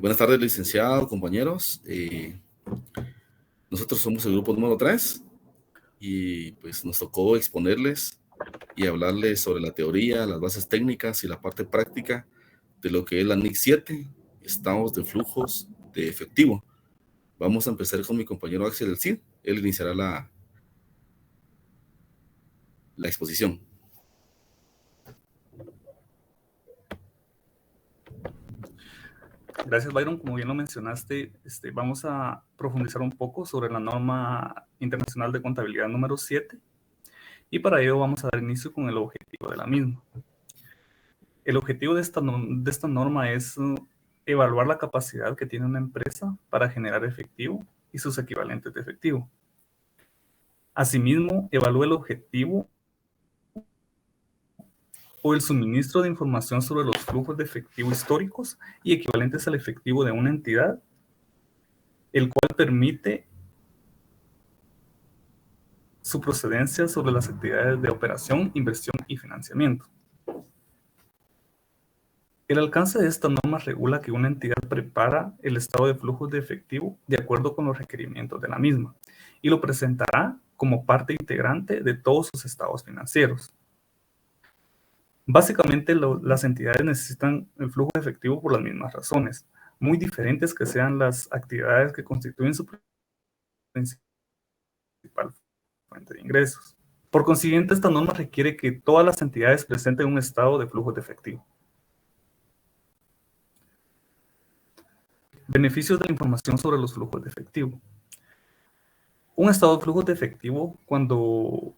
Buenas tardes, licenciado, compañeros. Nosotros somos el grupo número 3 y pues nos tocó exponerles y hablarles sobre la teoría, las bases técnicas y la parte práctica de lo que es la NIC 7, estados de flujos de efectivo. Vamos a empezar con mi compañero Axel del CID. Él iniciará la exposición. Gracias, Byron. Como bien lo mencionaste, vamos a profundizar un poco sobre la norma internacional de contabilidad número 7 y para ello vamos a dar inicio con el objetivo de la misma. El objetivo de esta norma es evaluar la capacidad que tiene una empresa para generar efectivo y sus equivalentes de efectivo. Asimismo, evalúa el objetivo o el suministro de información sobre los flujos de efectivo históricos y equivalentes al efectivo de una entidad, el cual permite su procedencia sobre las actividades de operación, inversión y financiamiento. El alcance de esta norma regula que una entidad prepara el estado de flujos de efectivo de acuerdo con los requerimientos de la misma y lo presentará como parte integrante de todos sus estados financieros. Básicamente, las entidades necesitan el flujo de efectivo por las mismas razones, muy diferentes que sean las actividades que constituyen su principal fuente de ingresos. Por consiguiente, esta norma requiere que todas las entidades presenten un estado de flujos de efectivo. Beneficios de la información sobre los flujos de efectivo. Un estado de flujos de efectivo, cuando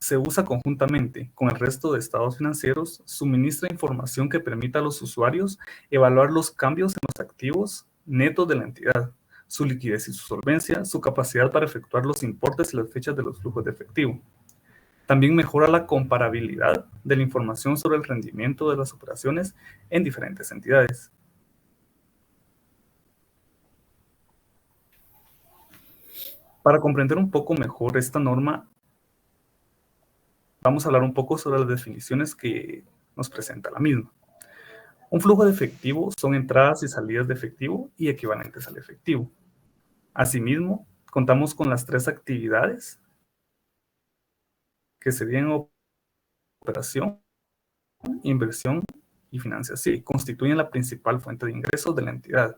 se usa conjuntamente con el resto de estados financieros, suministra información que permita a los usuarios evaluar los cambios en los activos netos de la entidad, su liquidez y su solvencia, su capacidad para efectuar los importes y las fechas de los flujos de efectivo. También mejora la comparabilidad de la información sobre el rendimiento de las operaciones en diferentes entidades. Para comprender un poco mejor esta norma, vamos a hablar un poco sobre las definiciones que nos presenta la misma. Un flujo de efectivo son entradas y salidas de efectivo y equivalentes al efectivo. Asimismo, contamos con las 3 actividades que serían operación, inversión y financiación, y constituyen la principal fuente de ingresos de la entidad.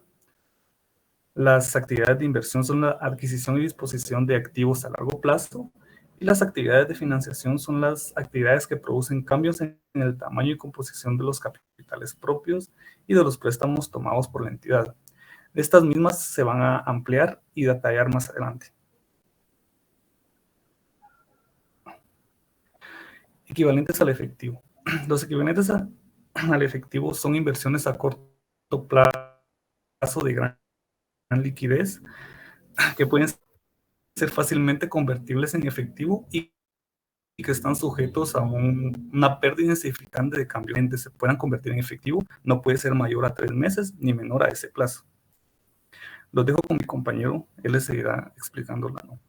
Las actividades de inversión son la adquisición y disposición de activos a largo plazo, y las actividades de financiación son las actividades que producen cambios en el tamaño y composición de los capitales propios y de los préstamos tomados por la entidad. Estas mismas se van a ampliar y detallar más adelante. Equivalentes al efectivo. Los equivalentes al efectivo son inversiones a corto plazo de gran liquidez que pueden ser fácilmente convertibles en efectivo y que están sujetos a una pérdida insignificante de cambio. Se puedan convertir en efectivo, no puede ser mayor a 3 meses ni menor a ese plazo. Los dejo con mi compañero, él les seguirá explicando la norma.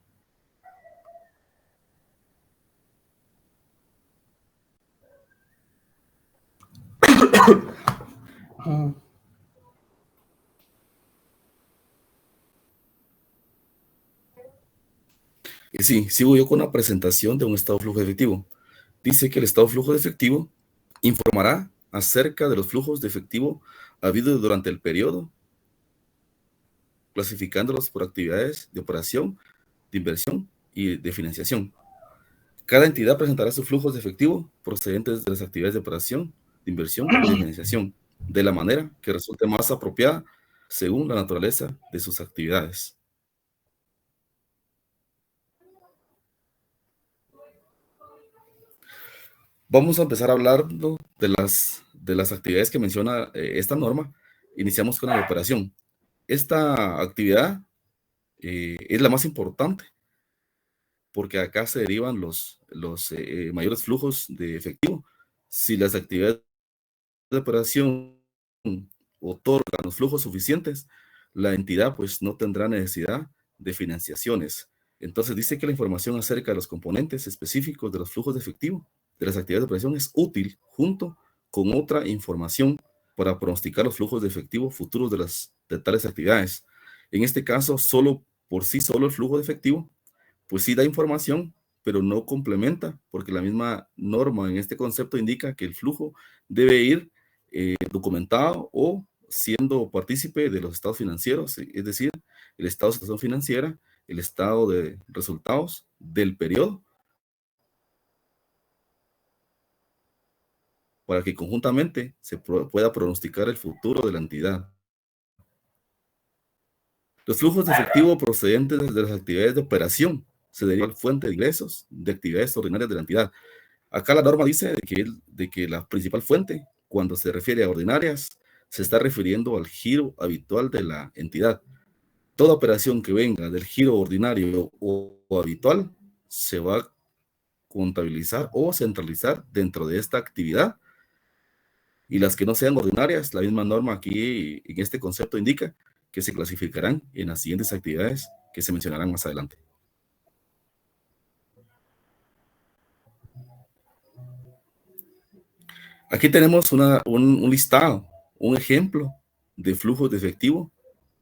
Sí, sigo yo con la presentación de un estado de flujo de efectivo. Dice que el estado de flujo de efectivo informará acerca de los flujos de efectivo habidos durante el periodo, clasificándolos por actividades de operación, de inversión y de financiación. Cada entidad presentará sus flujos de efectivo procedentes de las actividades de operación, de inversión y de financiación, de la manera que resulte más apropiada según la naturaleza de sus actividades. Vamos a empezar hablando de las actividades que menciona esta norma. Iniciamos con la de operación. Esta actividad es la más importante porque acá se derivan los mayores flujos de efectivo. Si las actividades de operación otorgan los flujos suficientes, la entidad pues no tendrá necesidad de financiaciones. Entonces dice que la información acerca de los componentes específicos de los flujos de efectivo de las actividades de operación es útil junto con otra información para pronosticar los flujos de efectivo futuros de tales actividades. En este caso, solo por sí solo el flujo de efectivo, pues sí da información, pero no complementa, porque la misma norma en este concepto indica que el flujo debe ir documentado o siendo partícipe de los estados financieros, es decir, el estado de situación financiera, el estado de resultados del periodo, para que conjuntamente se pueda pronosticar el futuro de la entidad. Los flujos de efectivo procedentes de las actividades de operación se derivan de la fuente de ingresos de actividades ordinarias de la entidad. Acá la norma dice de que la principal fuente, cuando se refiere a ordinarias, se está refiriendo al giro habitual de la entidad. Toda operación que venga del giro ordinario o habitual se va a contabilizar o centralizar dentro de esta actividad, y las que no sean ordinarias, la misma norma aquí en este concepto indica que se clasificarán en las siguientes actividades que se mencionarán más adelante. Aquí tenemos un listado, un ejemplo de flujos de efectivo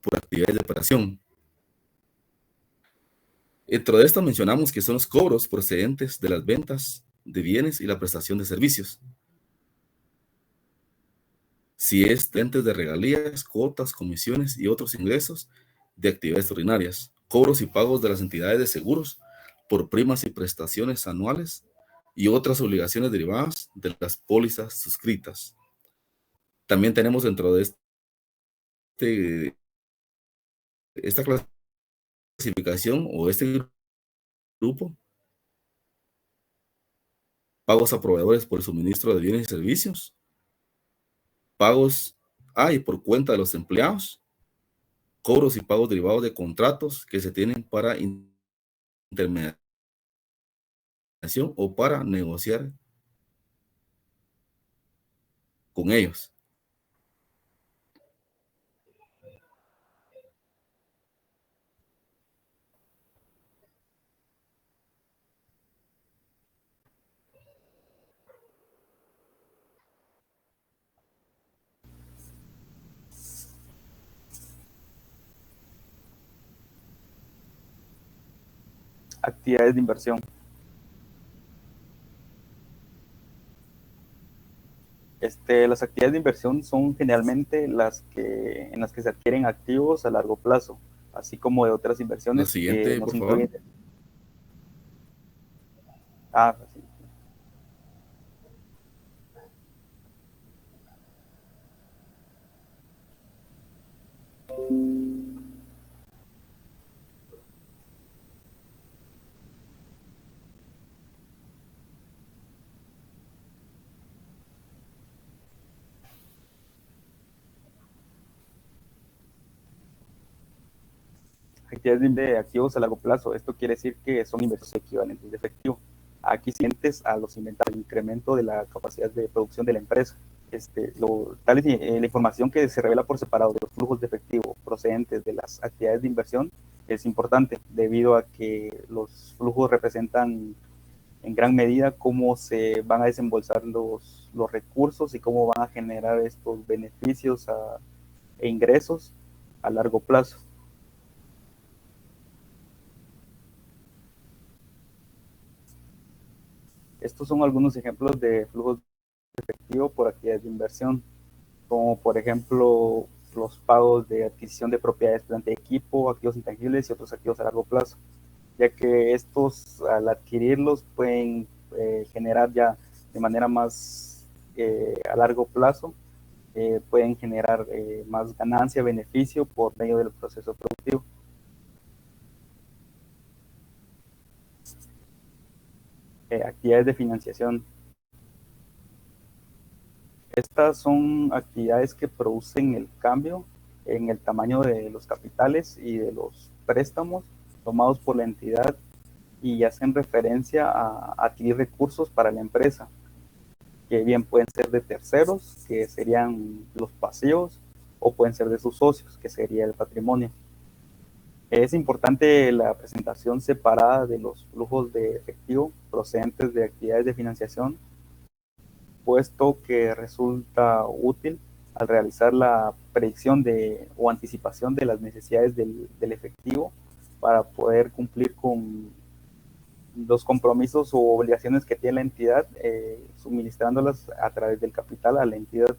por actividades de operación. Dentro de esto mencionamos que son los cobros procedentes de las ventas de bienes y la prestación de servicios. Si es entes de regalías, cuotas, comisiones y otros ingresos de actividades ordinarias, cobros y pagos de las entidades de seguros por primas y prestaciones anuales y otras obligaciones derivadas de las pólizas suscritas. También tenemos dentro de esta clasificación o este grupo pagos a proveedores por el suministro de bienes y servicios, pagos a y por cuenta de los empleados, cobros y pagos derivados de contratos que se tienen para intermediación o para negociar con ellos. Actividades de inversión. Las actividades de inversión son generalmente en las que se adquieren activos a largo plazo, así como de otras La inversiones que siguiente, nos por favor. incluyen. Ah, sí. Actividades de activos a largo plazo. Esto quiere decir que son inversiones equivalentes de efectivo. Aquí siguientes a los inventarios, incremento de la capacidad de producción de la empresa. La información que se revela por separado de los flujos de efectivo procedentes de las actividades de inversión es importante debido a que los flujos representan en gran medida cómo se van a desembolsar los recursos y cómo van a generar estos beneficios e ingresos a largo plazo. Estos son algunos ejemplos de flujos de efectivo por actividades de inversión, como por ejemplo los pagos de adquisición de propiedades, planta y equipo, activos intangibles y otros activos a largo plazo, ya que estos al adquirirlos pueden generar ya de manera más a largo plazo, pueden generar más ganancia, beneficio por medio del proceso productivo. Actividades de financiación. Estas son actividades que producen el cambio en el tamaño de los capitales y de los préstamos tomados por la entidad y hacen referencia a adquirir recursos para la empresa, que bien pueden ser de terceros, que serían los pasivos, o pueden ser de sus socios, que sería el patrimonio. Es importante la presentación separada de los flujos de efectivo procedentes de actividades de financiación, puesto que resulta útil al realizar la predicción o anticipación de las necesidades del efectivo para poder cumplir con los compromisos o obligaciones que tiene la entidad, suministrándolas a través del capital a la entidad.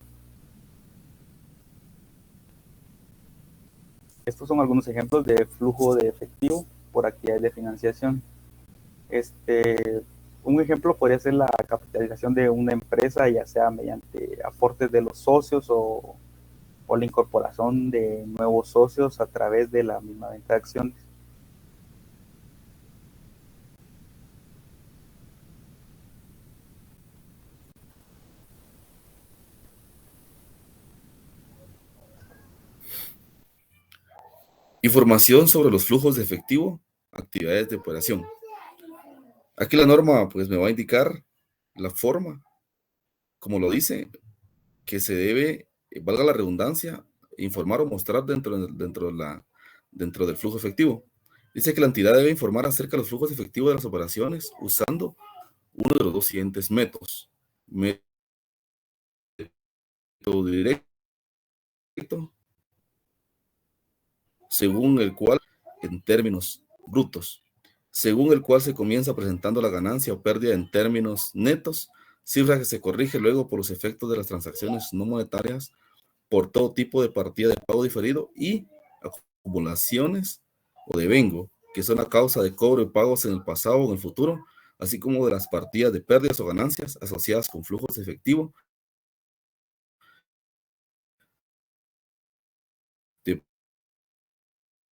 Estos son algunos ejemplos de flujo de efectivo por actividades de financiación. Un ejemplo podría ser la capitalización de una empresa, ya sea mediante aportes de los socios o la incorporación de nuevos socios a través de la misma venta de acciones. Información sobre los flujos de efectivo, actividades de operación. Aquí la norma pues me va a indicar la forma, como lo dice, que se debe, valga la redundancia, informar o mostrar dentro del flujo efectivo. Dice que la entidad debe informar acerca de los flujos efectivos de las operaciones usando uno de los dos siguientes métodos. Método directo, según el cual, en términos brutos, según el cual se comienza presentando la ganancia o pérdida en términos netos, cifra que se corrige luego por los efectos de las transacciones no monetarias por todo tipo de partida de pago diferido y acumulaciones o devengo, que son a causa de cobro de pagos en el pasado o en el futuro, así como de las partidas de pérdidas o ganancias asociadas con flujos de efectivo de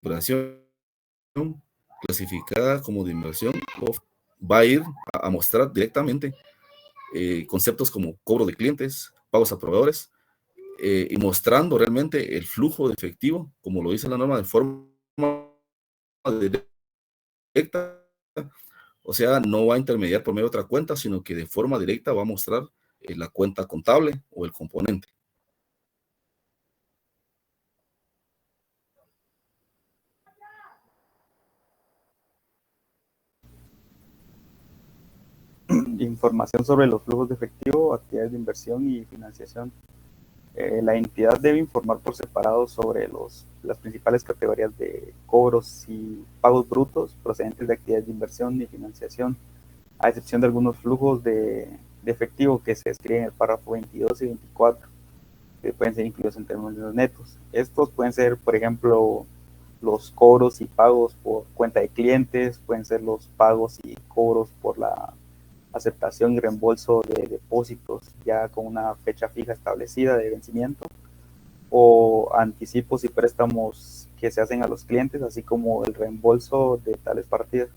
operación clasificada como de inversión, va a ir a mostrar directamente conceptos como cobro de clientes, pagos a proveedores, y mostrando realmente el flujo de efectivo, como lo dice la norma, de forma directa, o sea, no va a intermediar por medio de otra cuenta, sino que de forma directa va a mostrar la cuenta contable o el componente. Información sobre los flujos de efectivo, actividades de inversión y financiación. La entidad debe informar por separado sobre las principales categorías de cobros y pagos brutos procedentes de actividades de inversión y financiación, a excepción de algunos flujos de efectivo que se describen en el párrafo 22 y 24, que pueden ser incluidos en términos netos. Estos pueden ser, por ejemplo, los cobros y pagos por cuenta de clientes, pueden ser los pagos y cobros por la aceptación y reembolso de depósitos ya con una fecha fija establecida de vencimiento, o anticipos y préstamos que se hacen a los clientes, así como el reembolso de tales partidas.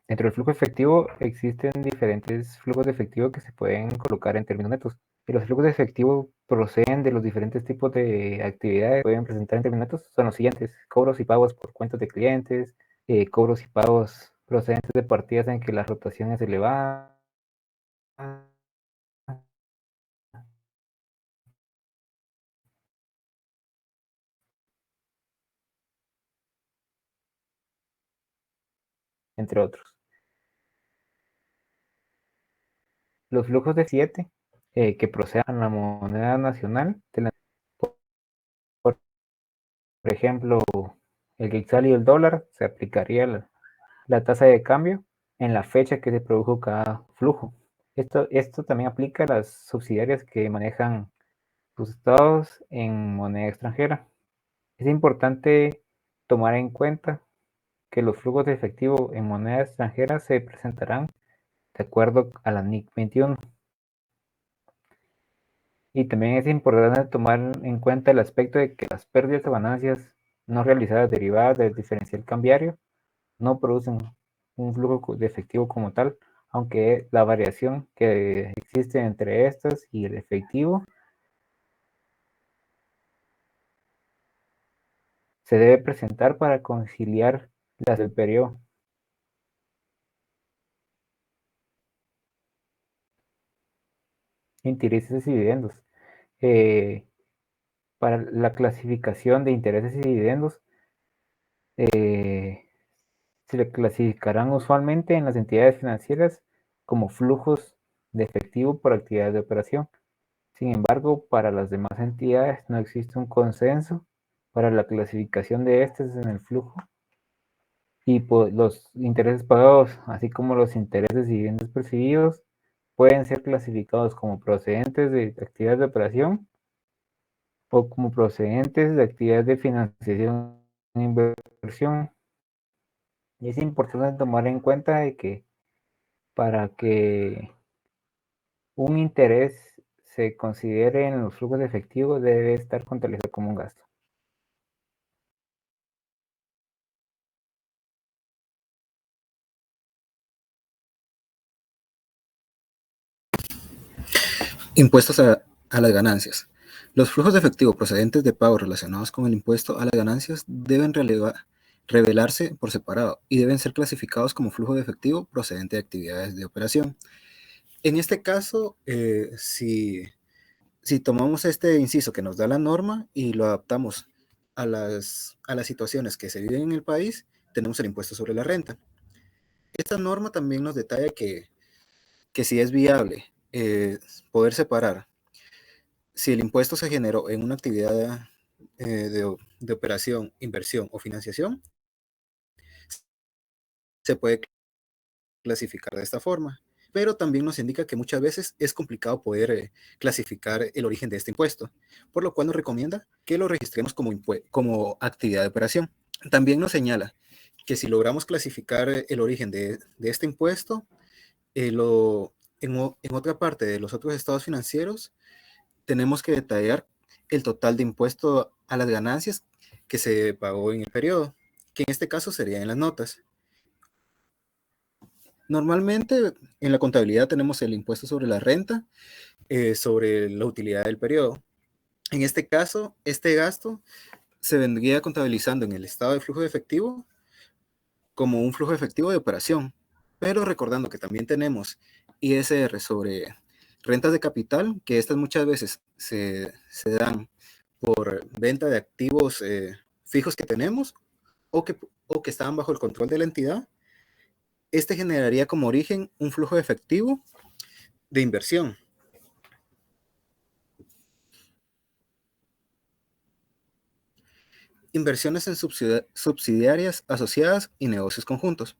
Dentro del flujo efectivo existen diferentes flujos de efectivo que se pueden colocar en términos netos. Y los flujos de efectivo proceden de los diferentes tipos de actividades que pueden presentar en términos netos. Son los siguientes: cobros y pagos por cuentas de clientes, cobros y pagos procedentes de partidas en que la rotación es elevada, entre otros. Los flujos de 7 que procedan a la moneda nacional, por ejemplo, el quetzal y el dólar, se aplicaría la tasa de cambio en la fecha que se produjo cada flujo. Esto también aplica a las subsidiarias que manejan sus estados en moneda extranjera. Es importante tomar en cuenta que los flujos de efectivo en moneda extranjera se presentarán de acuerdo a la NIC 21. Y también es importante tomar en cuenta el aspecto de que las pérdidas o ganancias no realizadas derivadas del diferencial cambiario no producen un flujo de efectivo como tal, aunque la variación que existe entre estas y el efectivo se debe presentar para conciliar las del periodo. Intereses y dividendos. Para la clasificación de intereses y dividendos, se le clasificarán usualmente en las entidades financieras como flujos de efectivo por actividades de operación. Sin embargo, para las demás entidades no existe un consenso para la clasificación de estos en el flujo, y los intereses pagados, así como los intereses y dividendos percibidos, pueden ser clasificados como procedentes de actividades de operación o como procedentes de actividades de financiación e inversión. Y es importante tomar en cuenta de que para que un interés se considere en los flujos de efectivo debe estar contabilizado como un gasto. Impuestos a las ganancias. Los flujos de efectivo procedentes de pagos relacionados con el impuesto a las ganancias deben revelarse por separado y deben ser clasificados como flujo de efectivo procedente de actividades de operación. En este caso, si tomamos este inciso que nos da la norma y lo adaptamos a las situaciones que se viven en el país, tenemos el impuesto sobre la renta. Esta norma también nos detalla que si es viable poder separar si el impuesto se generó en una actividad de operación, inversión o financiación, se puede clasificar de esta forma. Pero también nos indica que muchas veces es complicado poder clasificar el origen de este impuesto, por lo cual nos recomienda que lo registremos como actividad de operación. También nos señala que si logramos clasificar el origen de este impuesto, en otra parte de los otros estados financieros, tenemos que detallar el total de impuesto a las ganancias que se pagó en el periodo, que en este caso sería en las notas. Normalmente en la contabilidad tenemos el impuesto sobre la renta, sobre la utilidad del periodo. En este caso, este gasto se vendría contabilizando en el estado de flujo de efectivo como un flujo efectivo de operación, pero recordando que también tenemos ISR sobre rentas de capital, que estas muchas veces se dan por venta de activos fijos que tenemos o que estaban bajo el control de la entidad. Este generaría como origen un flujo efectivo de inversión. Inversiones en subsidiarias asociadas y negocios conjuntos.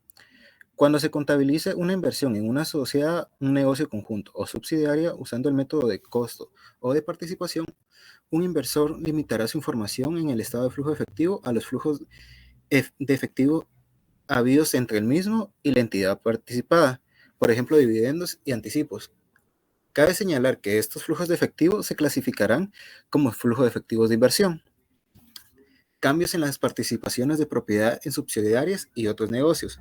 Cuando se contabilice una inversión en una sociedad, un negocio conjunto o subsidiaria usando el método de costo o de participación, un inversor limitará su información en el estado de flujo efectivo a los flujos de efectivo habidos entre el mismo y la entidad participada, por ejemplo, dividendos y anticipos. Cabe señalar que estos flujos de efectivo se clasificarán como flujos de efectivos de inversión. Cambios en las participaciones de propiedad en subsidiarias y otros negocios.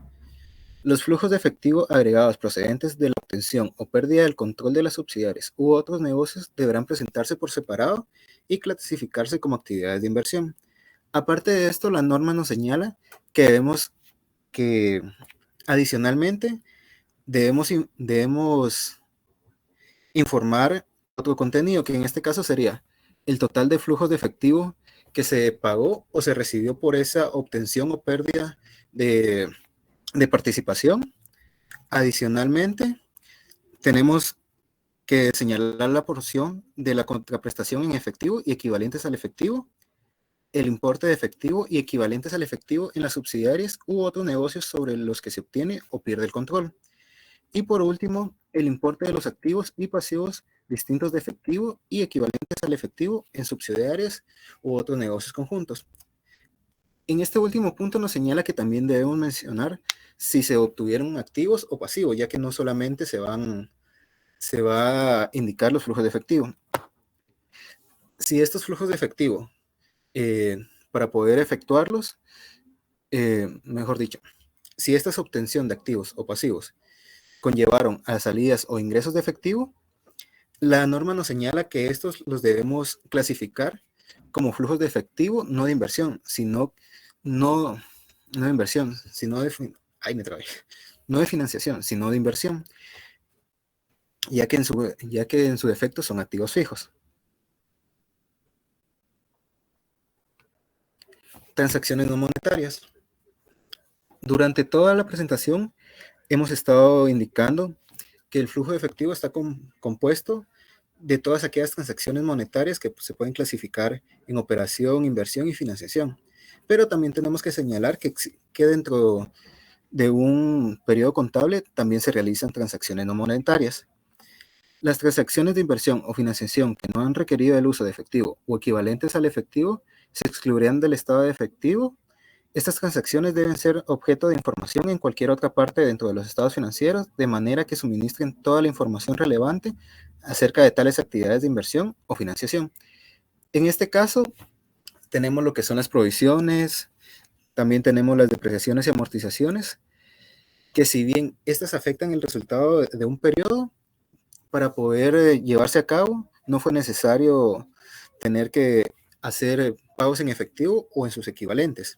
Los flujos de efectivo agregados procedentes de la obtención o pérdida del control de las subsidiarias u otros negocios deberán presentarse por separado y clasificarse como actividades de inversión. Aparte de esto, la norma nos señala que adicionalmente debemos informar otro contenido, que en este caso sería el total de flujos de efectivo que se pagó o se recibió por esa obtención o pérdida de participación. Adicionalmente, tenemos que señalar la porción de la contraprestación en efectivo y equivalentes al efectivo, el importe de efectivo y equivalentes al efectivo en las subsidiarias u otros negocios sobre los que se obtiene o pierde el control. Y por último, el importe de los activos y pasivos distintos de efectivo y equivalentes al efectivo en subsidiarias u otros negocios conjuntos. En este último punto nos señala que también debemos mencionar si se obtuvieron activos o pasivos, ya que no solamente se va a indicar los flujos de efectivo. Si estos flujos de efectivo, para poder efectuarlos, mejor dicho, si esta obtención de activos o pasivos conllevaron a salidas o ingresos de efectivo, la norma nos señala que estos los debemos clasificar como flujos de efectivo, no de inversión, sino no de inversión, sino de no de financiación, sino de inversión, ya que en su defecto son activos fijos. Transacciones no monetarias. Durante toda la presentación hemos estado indicando que el flujo de efectivo está compuesto de todas aquellas transacciones monetarias que se pueden clasificar en operación, inversión y financiación. Pero también tenemos que señalar que dentro de un periodo contable también se realizan transacciones no monetarias. Las transacciones de inversión o financiación que no han requerido el uso de efectivo o equivalentes al efectivo se excluirían del estado de efectivo. Estas transacciones deben ser objeto de información en cualquier otra parte dentro de los estados financieros, de manera que suministren toda la información relevante acerca de tales actividades de inversión o financiación. En este caso, tenemos lo que son las provisiones, también tenemos las depreciaciones y amortizaciones, que si bien estas afectan el resultado de un periodo, para poder llevarse a cabo, no fue necesario tener que hacer pagos en efectivo o en sus equivalentes.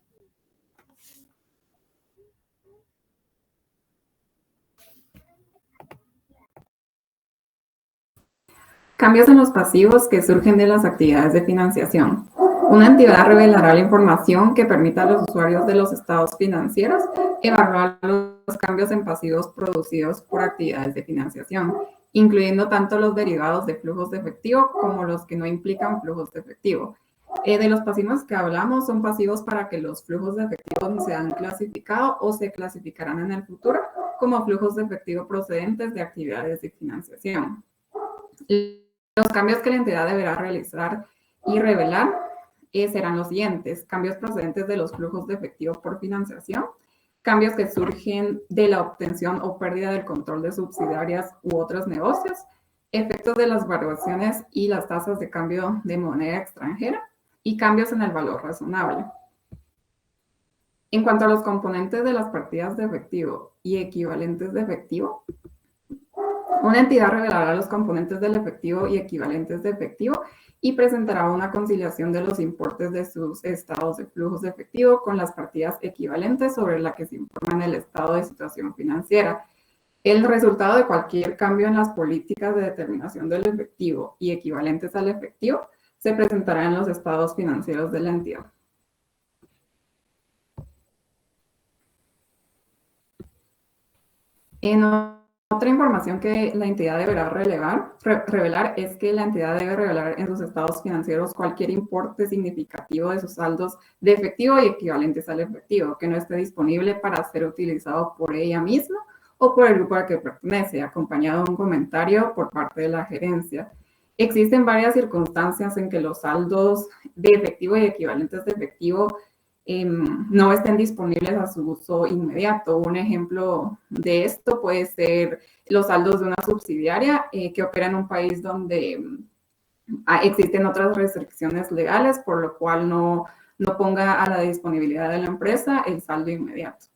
Cambios en los pasivos que surgen de las actividades de financiación. Una entidad revelará la información que permita a los usuarios de los estados financieros evaluar los cambios en pasivos producidos por actividades de financiación, incluyendo tanto los derivados de flujos de efectivo como los que no implican flujos de efectivo. De los pasivos que hablamos son pasivos para que los flujos de efectivo se han clasificado o se clasificarán en el futuro como flujos de efectivo procedentes de actividades de financiación. Los cambios que la entidad deberá realizar y revelar serán los siguientes: cambios procedentes de los flujos de efectivo por financiación, cambios que surgen de la obtención o pérdida del control de subsidiarias u otros negocios, efectos de las variaciones y las tasas de cambio de moneda extranjera y cambios en el valor razonable. En cuanto a los componentes de las partidas de efectivo y equivalentes de efectivo, una entidad revelará los componentes del efectivo y equivalentes de efectivo y presentará una conciliación de los importes de sus estados de flujos de efectivo con las partidas equivalentes sobre la que se informa en el estado de situación financiera. El resultado de cualquier cambio en las políticas de determinación del efectivo y equivalentes al efectivo se presentará en los estados financieros de la entidad. Otra información que la entidad deberá revelar es que la entidad debe revelar en sus estados financieros cualquier importe significativo de sus saldos de efectivo y equivalentes al efectivo que no esté disponible para ser utilizado por ella misma o por el grupo al que pertenece, acompañado de un comentario por parte de la gerencia. Existen varias circunstancias en que los saldos de efectivo y equivalentes de efectivo no estén disponibles a su uso inmediato. Un ejemplo de esto puede ser los saldos de una subsidiaria que opera en un país donde existen otras restricciones legales, por lo cual no ponga a la disponibilidad de la empresa el saldo inmediato.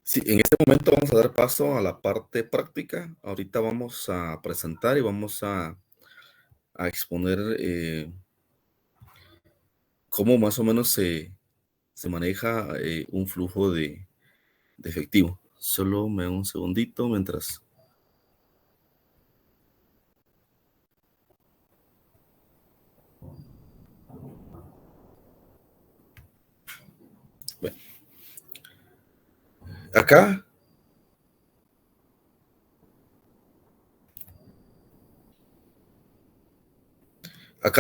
Sí, en este momento vamos a dar paso a la parte práctica. Ahorita vamos a presentar y vamos a exponer cómo más o menos se maneja un flujo de efectivo. Solo me da un segundito mientras... Bueno, acá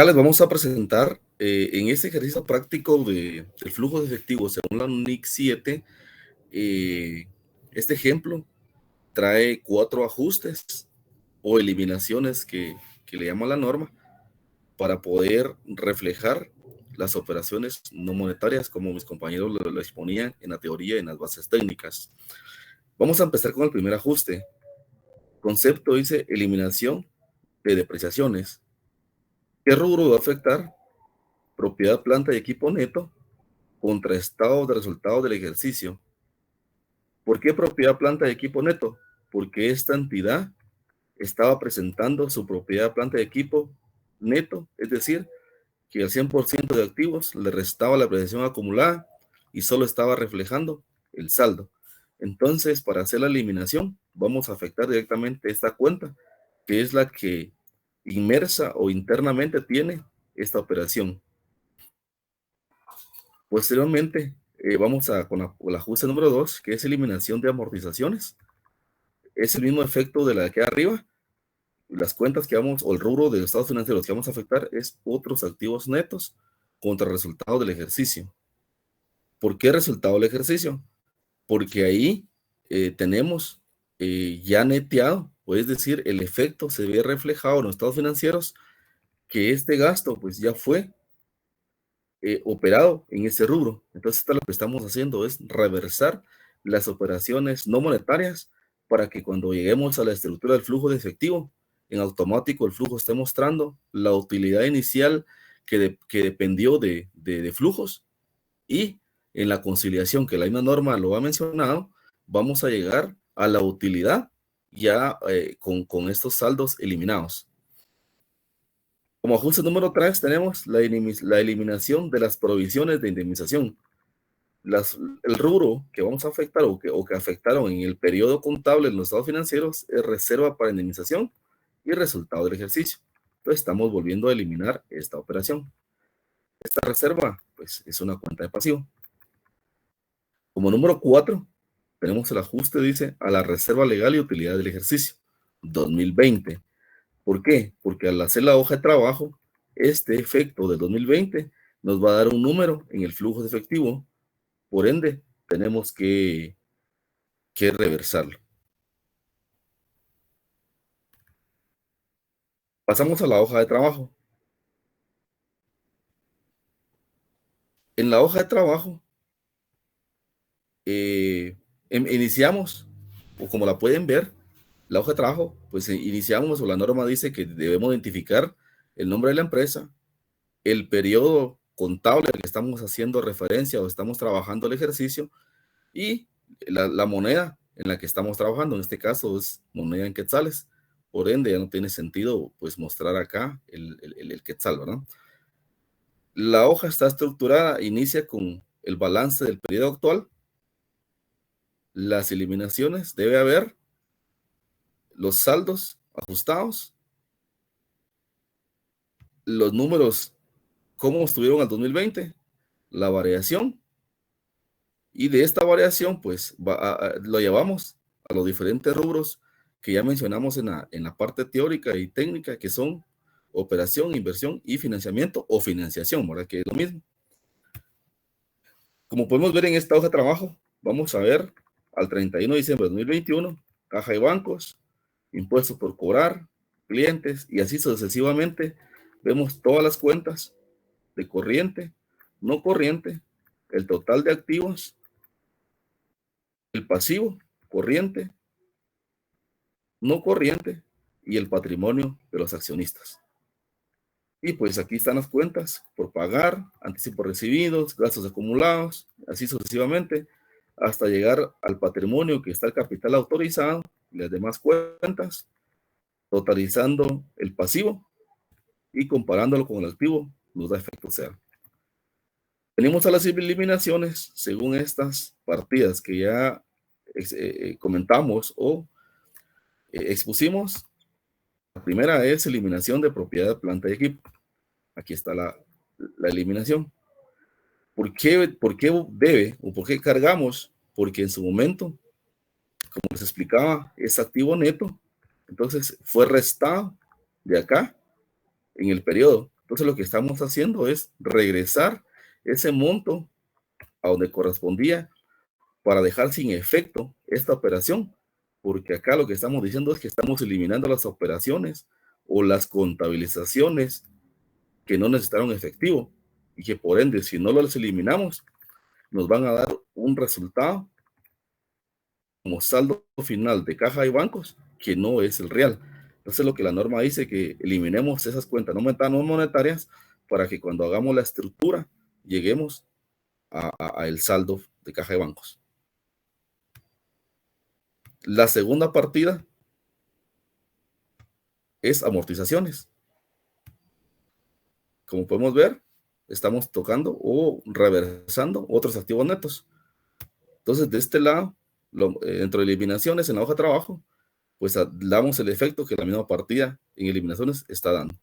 les vamos a presentar en este ejercicio práctico del flujo de efectivo según la NIC 7. Este ejemplo trae 4 ajustes o eliminaciones que le llama la norma para poder reflejar las operaciones no monetarias como mis compañeros lo exponían en la teoría y en las bases técnicas. Vamos a empezar con el primer ajuste. Concepto dice eliminación de depreciaciones. ¿Qué rubro va a afectar? Propiedad, planta y equipo neto contra estados de resultados del ejercicio. ¿Por qué propiedad, planta y equipo neto? Porque esta entidad estaba presentando su propiedad, planta y equipo neto, es decir, que al 100% de activos le restaba la apreciación acumulada y solo estaba reflejando el saldo. Entonces, para hacer la eliminación, vamos a afectar directamente esta cuenta, que es la que inmersa o internamente tiene esta operación. Posteriormente, vamos con el ajuste número 2, que es eliminación de amortizaciones. Es el mismo efecto de la de aquí arriba. Las cuentas que vamos, o el rubro de los estados financieros que vamos a afectar es otros activos netos contra resultados del ejercicio. ¿Por qué resultado del ejercicio? Porque ahí tenemos ya neteado, o es decir, el efecto se ve reflejado en los estados financieros que este gasto pues ya fue operado en ese rubro. Entonces, lo que estamos haciendo es reversar las operaciones no monetarias para que cuando lleguemos a la estructura del flujo de efectivo, en automático el flujo esté mostrando la utilidad inicial que dependió de flujos, y en la conciliación, que la misma norma lo ha mencionado, vamos a llegar a la utilidad ya con estos saldos eliminados. Como ajuste número 3 tenemos la eliminación de las provisiones de indemnización. El rubro que vamos a afectar o que afectaron en el periodo contable en los estados financieros es reserva para indemnización y resultado del ejercicio. Entonces estamos volviendo a eliminar esta operación. Esta reserva pues es una cuenta de pasivo. Como número 4 tenemos el ajuste, dice, a la reserva legal y utilidad del ejercicio 2020. ¿Por qué? Porque al hacer la hoja de trabajo, este efecto de 2020 nos va a dar un número en el flujo de efectivo. Por ende, tenemos que reversarlo. Pasamos a la hoja de trabajo. En la hoja de trabajo, iniciamos, o como la pueden ver, la hoja de trabajo, pues iniciamos, o la norma dice que debemos identificar el nombre de la empresa, el periodo contable al que estamos haciendo referencia o estamos trabajando el ejercicio, y la moneda en la que estamos trabajando. En este caso es moneda en quetzales. Por ende, ya no tiene sentido pues mostrar acá el quetzal, ¿verdad? La hoja está estructurada, inicia con el balance del periodo actual. Las eliminaciones, debe haber los saldos ajustados, los números, cómo estuvieron al 2020, la variación, y de esta variación, pues, lo llevamos a los diferentes rubros que ya mencionamos en la parte teórica y técnica, que son operación, inversión y financiamiento o financiación, ¿verdad? Que es lo mismo. Como podemos ver en esta hoja de trabajo, vamos a ver al 31 de diciembre de 2021, caja y bancos, impuestos por cobrar, clientes, y así sucesivamente. Vemos todas las cuentas de corriente, no corriente, el total de activos, el pasivo, corriente, no corriente, y el patrimonio de los accionistas. Y pues aquí están las cuentas por pagar, anticipos recibidos, gastos acumulados, así sucesivamente, hasta llegar al patrimonio, que está el capital autorizado y las demás cuentas, totalizando el pasivo y comparándolo con el activo, nos da efecto cero. Venimos a las eliminaciones según estas partidas que ya comentamos o expusimos. La primera es eliminación de propiedad, planta y equipo. Aquí está la eliminación. ¿Por qué debe o por qué cargamos? Porque en su momento, como les explicaba, es activo neto. Entonces fue restado de acá en el periodo. Entonces lo que estamos haciendo es regresar ese monto a donde correspondía para dejar sin efecto esta operación, porque acá lo que estamos diciendo es que estamos eliminando las operaciones o las contabilizaciones que no necesitaron efectivo, y que por ende, si no las eliminamos, nos van a dar un resultado como saldo final de caja y bancos que no es el real. Entonces lo que la norma dice, que eliminemos esas cuentas no monetarias para que cuando hagamos la estructura lleguemos a el saldo de caja de bancos. La segunda partida es amortizaciones. Como podemos ver, estamos tocando o reversando otros activos netos. Entonces, de este lado, dentro de eliminaciones en la hoja de trabajo, pues damos el efecto que la misma partida en eliminaciones está dando.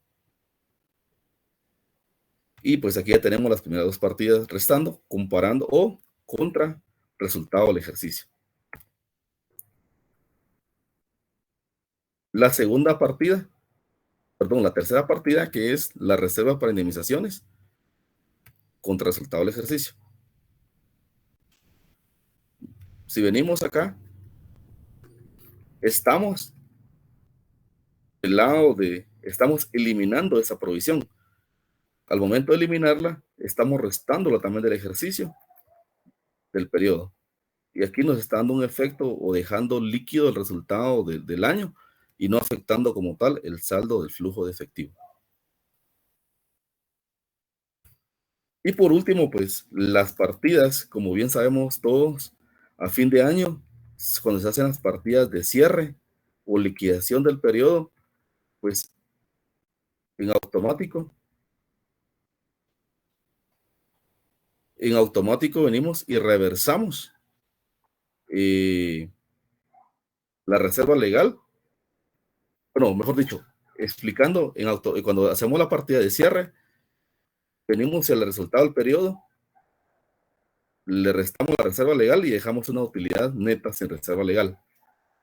Y pues aquí ya tenemos las primeras dos partidas restando, comparando o contra resultado del ejercicio. La segunda partida, perdón, la tercera partida, que es la reserva para indemnizaciones contra resultado del ejercicio. Si venimos acá, estamos del lado estamos eliminando esa provisión. Al momento de eliminarla, estamos restándola también del ejercicio del periodo. Y aquí nos está dando un efecto o dejando líquido el resultado del año y no afectando como tal el saldo del flujo de efectivo. Y por último, pues las partidas, como bien sabemos todos, a fin de año, cuando se hacen las partidas de cierre o liquidación del periodo, pues en automático venimos y reversamos la reserva legal, bueno, mejor dicho, explicando, cuando hacemos la partida de cierre, venimos al resultado del periodo, le restamos la reserva legal y dejamos una utilidad neta sin reserva legal.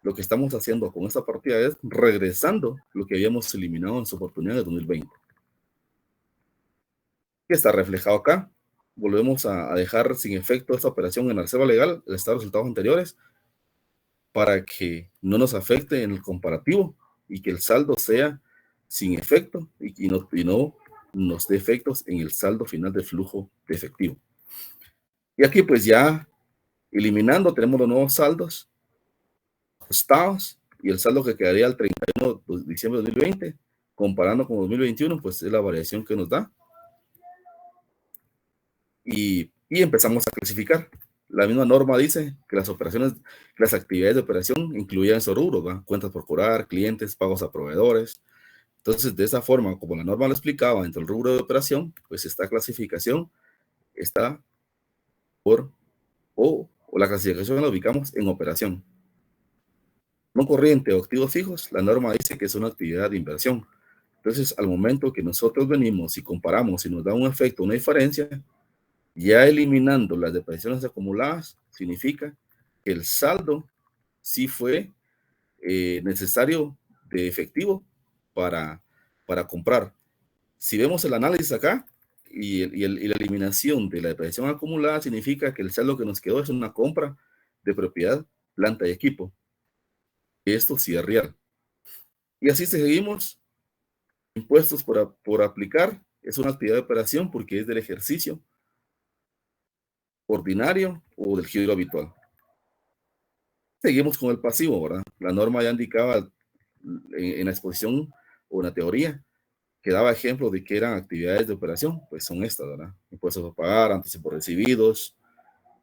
Lo que estamos haciendo con esta partida es regresando lo que habíamos eliminado en su oportunidad de 2020. ¿Qué está reflejado acá? Volvemos a dejar sin efecto esta operación en la reserva legal, el estado de resultados anteriores, para que no nos afecte en el comparativo y que el saldo sea sin efecto y no nos dé efectos en el saldo final de flujo de efectivo. Y aquí pues ya eliminando tenemos los nuevos saldos ajustados y el saldo que quedaría al 31 de diciembre de 2020 comparando con 2021 pues es la variación que nos da y empezamos a clasificar. La misma norma dice que las actividades de operación incluían esos rubros, ¿va? Cuentas por cobrar, clientes, pagos a proveedores. Entonces, de esa forma, como la norma lo explicaba, dentro del rubro de operación, pues esta clasificación está o la clasificación la ubicamos en operación. No corriente o activos fijos, la norma dice que es una actividad de inversión. Entonces, al momento que nosotros venimos y comparamos y nos da un efecto, una diferencia, ya eliminando las depreciaciones acumuladas, significa que el saldo sí fue necesario de efectivo para comprar. Si vemos el análisis acá y la eliminación de la depreciación acumulada, significa que el saldo que nos quedó es una compra de propiedad, planta y equipo. Esto sí es real. Y así seguimos. Impuestos por aplicar es una actividad de operación porque es del ejercicio ordinario o del giro habitual. Seguimos con el pasivo, ¿verdad? La norma ya indicaba en la exposición o en la teoría que daba ejemplo de que eran actividades de operación, pues son estas, ¿verdad? Impuestos a pagar, anticipos recibidos,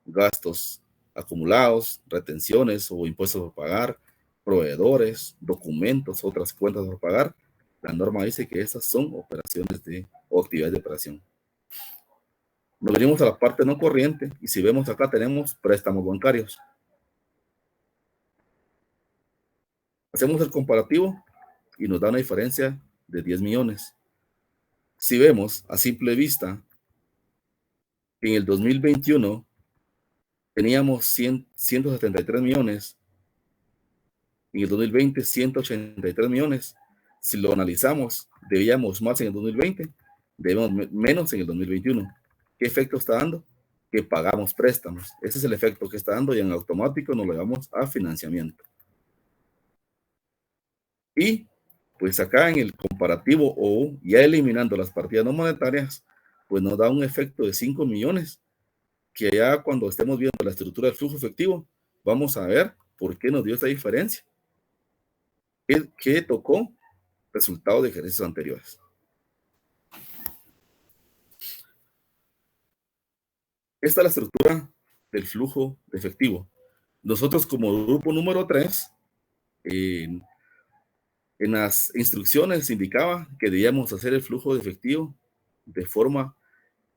gastos acumulados, retenciones o impuestos a pagar, proveedores, documentos, otras cuentas a pagar. La norma dice que esas son operaciones o actividades de operación. Nos venimos a la parte no corriente y si vemos acá tenemos préstamos bancarios. Hacemos el comparativo y nos da una diferencia de 10 millones. Si vemos a simple vista, en el 2021 teníamos 173 millones, en el 2020 183 millones. Si lo analizamos, debíamos más en el 2020, debemos menos en el 2021. ¿Qué efecto está dando? Que pagamos préstamos. Ese es el efecto que está dando y en automático nos lo llevamos a financiamiento. Y pues acá en el comparativo o ya eliminando las partidas no monetarias, pues nos da un efecto de 5 millones, que ya cuando estemos viendo la estructura del flujo efectivo, vamos a ver por qué nos dio esta diferencia. ¿Qué tocó? Resultado de ejercicios anteriores. Esta es la estructura del flujo de efectivo. Nosotros como grupo número 3, en las instrucciones indicaba que debíamos hacer el flujo de efectivo de forma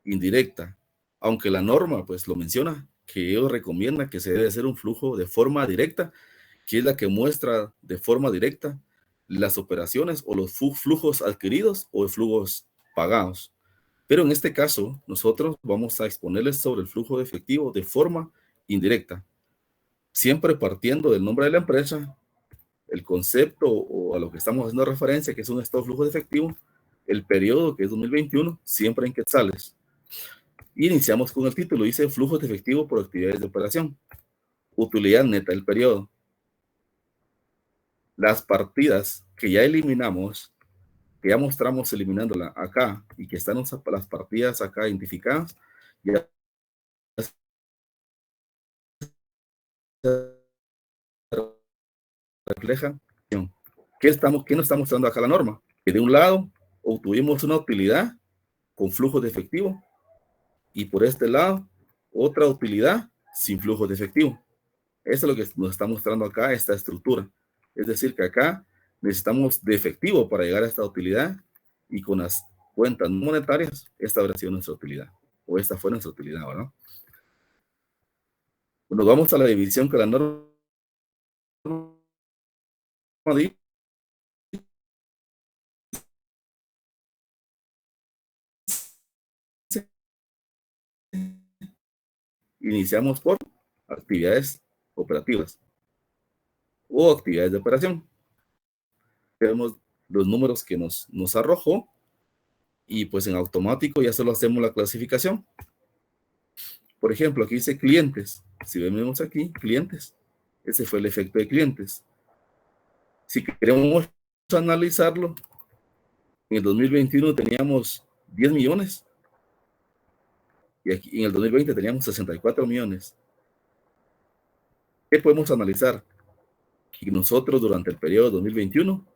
indirecta, aunque la norma pues lo menciona, que ellos recomiendan que se debe hacer un flujo de forma directa, que es la que muestra de forma directa las operaciones o los flujos adquiridos o flujos pagados. Pero en este caso, nosotros vamos a exponerles sobre el flujo de efectivo de forma indirecta, siempre partiendo del nombre de la empresa, el concepto o a lo que estamos haciendo referencia, que es un estado de flujo de efectivo, el periodo que es 2021, siempre en quetzales. Y iniciamos con el título, dice flujo de efectivo por actividades de operación, utilidad neta del periodo. Las partidas que ya eliminamos, que ya mostramos eliminándola acá y que están las partidas acá identificadas, ya reflejan ¿qué nos está mostrando acá la norma? Que de un lado obtuvimos una utilidad con flujo de efectivo y por este lado otra utilidad sin flujo de efectivo. Eso es lo que nos está mostrando acá esta estructura. Es decir, que acá necesitamos de efectivo para llegar a esta utilidad y con las cuentas monetarias, esta habrá sido nuestra utilidad o esta fue nuestra utilidad, ¿verdad? Nos vamos a la división que la norma dice. Iniciamos por actividades operativas o actividades de operación. Vemos los números que nos arrojó y pues en automático ya solo hacemos la clasificación. Por ejemplo, aquí dice clientes. Si vemos aquí, clientes. Ese fue el efecto de clientes. Si queremos analizarlo, en el 2021 teníamos 10 millones y aquí en el 2020 teníamos 64 millones. ¿Qué podemos analizar? Que nosotros durante el periodo 2021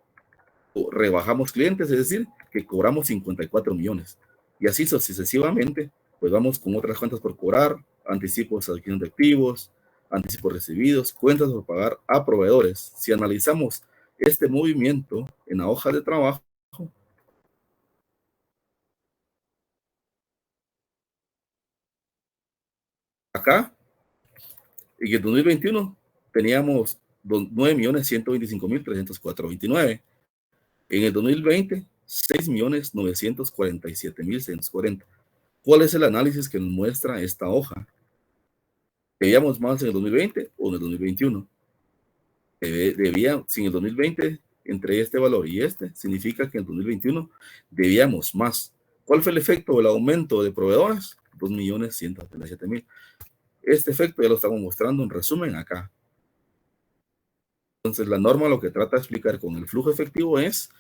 rebajamos clientes, es decir, que cobramos 54 millones. Y así sucesivamente, pues vamos con otras cuentas por cobrar, anticipos de adquisición de activos, anticipos recibidos, cuentas por pagar a proveedores. Si analizamos este movimiento en la hoja de trabajo, acá, en el 2021, teníamos 9.125.304.29. En el 2020, 6.947.640. ¿Cuál es el análisis que nos muestra esta hoja? ¿Debíamos más en el 2020 o en el 2021? Si en el 2020, entre este valor y este, significa que en el 2021 debíamos más. ¿Cuál fue el efecto del aumento de proveedores? 2.177.000. Este efecto ya lo estamos mostrando en resumen acá. Entonces, la norma lo que trata de explicar con el flujo efectivo es,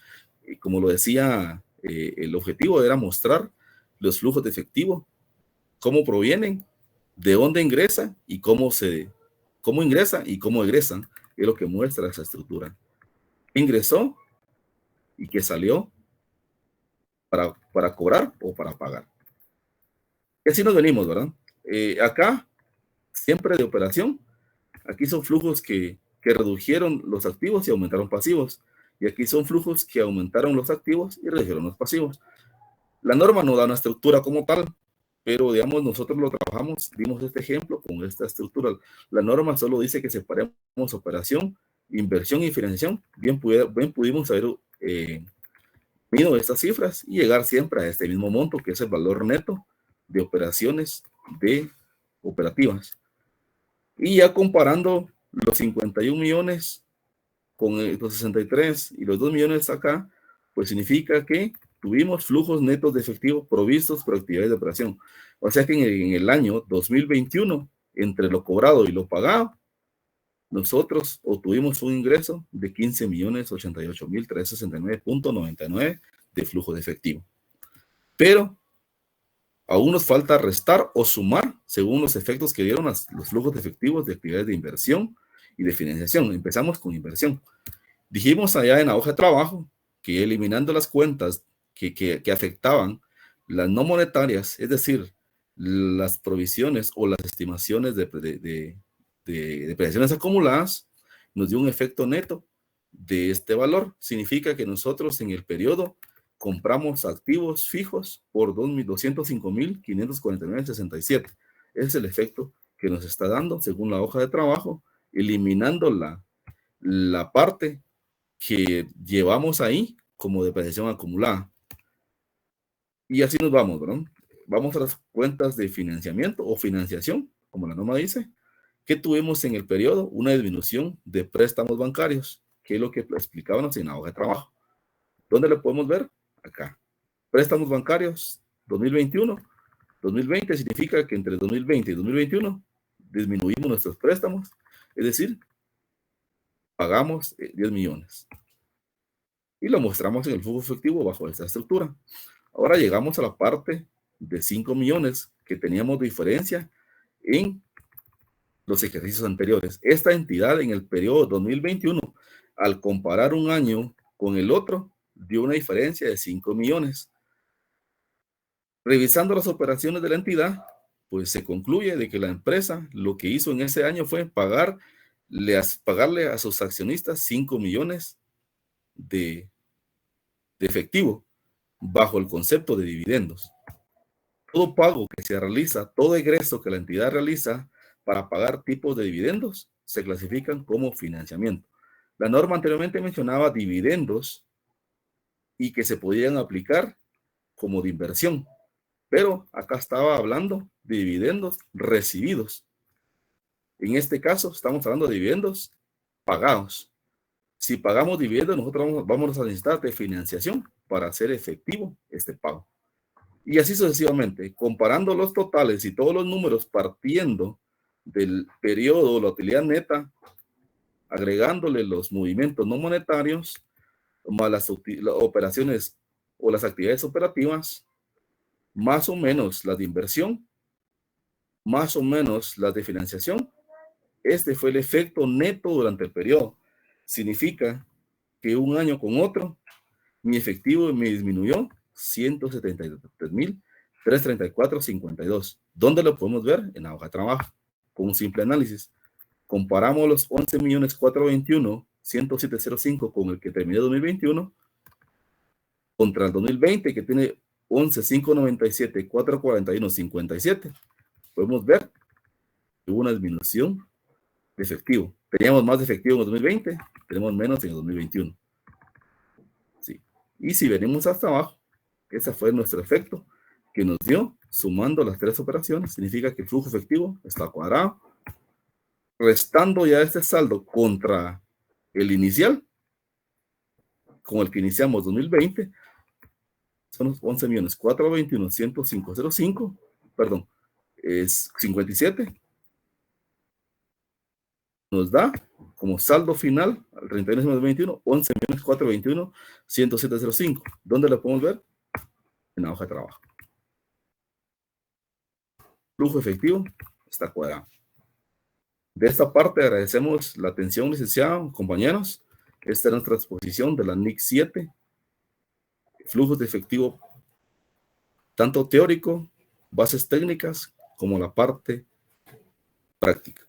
como lo decía, el objetivo era mostrar los flujos de efectivo, cómo provienen, de dónde ingresa y cómo ingresa y cómo egresan. Es lo que muestra esa estructura. Ingresó y que salió para cobrar o para pagar. Y así nos venimos, ¿verdad? Acá, siempre de operación, aquí son flujos que redujeron los activos y aumentaron pasivos. Y aquí son flujos que aumentaron los activos y redujeron los pasivos. La norma no da una estructura como tal, pero digamos, nosotros lo trabajamos, dimos este ejemplo con esta estructura. La norma solo dice que separemos operación, inversión y financiación. Bien pudimos haber medido estas cifras y llegar siempre a este mismo monto, que es el valor neto de operaciones de operativas. Y ya comparando los 51 millones con los 63 y los 2 millones acá, pues significa que tuvimos flujos netos de efectivo provistos por actividades de operación. O sea que en el año 2021, entre lo cobrado y lo pagado, nosotros obtuvimos un ingreso de 15.088.369.99 de flujo de efectivo. Pero aún nos falta restar o sumar según los efectos que dieron los flujos de efectivos de actividades de inversión y de financiación. Empezamos con inversión. Dijimos allá en la hoja de trabajo que eliminando las cuentas que afectaban las no monetarias, es decir, las provisiones o las estimaciones de depreciaciones acumuladas, nos dio un efecto neto de este valor. Significa que nosotros en el periodo compramos activos fijos por 205.549.67. Ese es el efecto que nos está dando según la hoja de trabajo, eliminando la parte que llevamos ahí como depreciación acumulada. Y así nos vamos, ¿verdad? Vamos a las cuentas de financiamiento o financiación, como la norma dice, que tuvimos en el periodo una disminución de préstamos bancarios, que es lo que explicábamos en la hoja de trabajo. ¿Dónde lo podemos ver? Acá. Préstamos bancarios 2021. 2020 significa que entre 2020 y 2021 disminuimos nuestros préstamos, es decir, pagamos 10 millones. Y lo mostramos en el flujo efectivo bajo esta estructura. Ahora llegamos a la parte de 5 millones que teníamos diferencia en los ejercicios anteriores. Esta entidad en el periodo 2021, al comparar un año con el otro, dio una diferencia de 5 millones. Revisando las operaciones de la entidad, pues se concluye de que la empresa lo que hizo en ese año fue pagarle a sus accionistas 5 millones de efectivo bajo el concepto de dividendos. Todo pago que se realiza, todo egreso que la entidad realiza para pagar tipos de dividendos, se clasifican como financiamiento. La norma anteriormente mencionaba dividendos y que se podían aplicar como de inversión, pero acá estaba hablando de dividendos recibidos. En este caso estamos hablando de dividendos pagados. Si pagamos dividendos, nosotros vamos a necesitar de financiación para hacer efectivo este pago. Y así sucesivamente, comparando los totales y todos los números partiendo del periodo, la utilidad neta, agregándole los movimientos no monetarios, más las operaciones o las actividades operativas, más o menos las de inversión, más o menos las de financiación. Este fue el efecto neto durante el periodo. Significa que un año con otro, mi efectivo me disminuyó 173.334.52. ¿Dónde lo podemos ver? En la hoja de trabajo, con un simple análisis. Comparamos los 11.421.107.05 con el que terminó 2021 contra el 2020 que tiene 11.597.441.57. Podemos ver que hubo una disminución de efectivo. Teníamos más de efectivo en el 2020, tenemos menos en el 2021. Sí. Y si venimos hasta abajo, ese fue nuestro efecto que nos dio sumando las tres operaciones. Significa que el flujo efectivo está cuadrado. Restando ya este saldo contra el inicial, con el que iniciamos 2020, son los 11.421.105.05, perdón, es 57. Nos da como saldo final al 31 de 2021, 11.421.107.05. ¿Dónde lo podemos ver? En la hoja de trabajo. Flujo efectivo está cuadrado. De esta parte agradecemos la atención, licenciado, compañeros. Esta es nuestra exposición de la NIC 7. Flujos de efectivo, tanto teórico, bases técnicas, como la parte práctica.